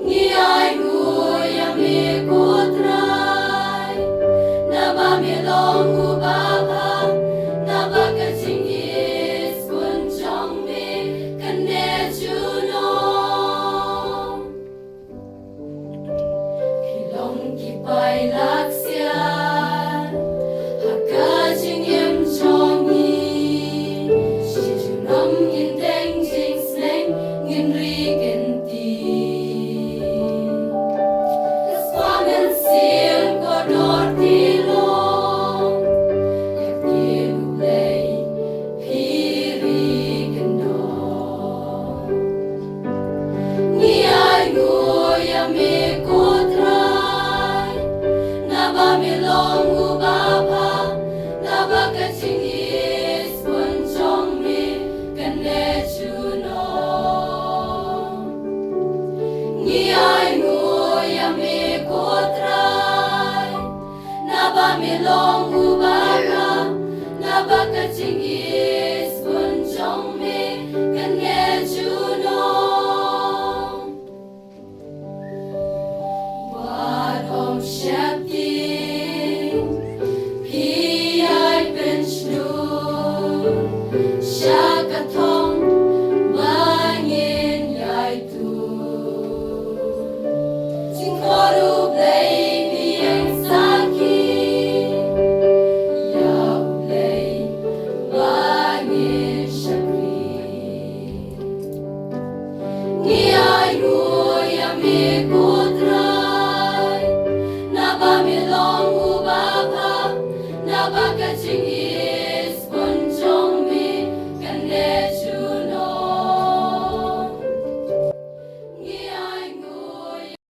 Ni ai ngui ya mi kutrai na ba mi long u ba ba na ba ka ching is kun chong mi kan ne chu no ki long ki pai lak sia ha ka ching yem chong ni shi chu nam yin deng jing sneng ngin ri ken ti mi long u ba ra na ba ka ching is kun chong mi kan nghe chu no what om shakti pi ai ben shnu shaka thong ma ngin yai tu ching ko ru play pi ang sa ki Ni ai ngui ya mi ku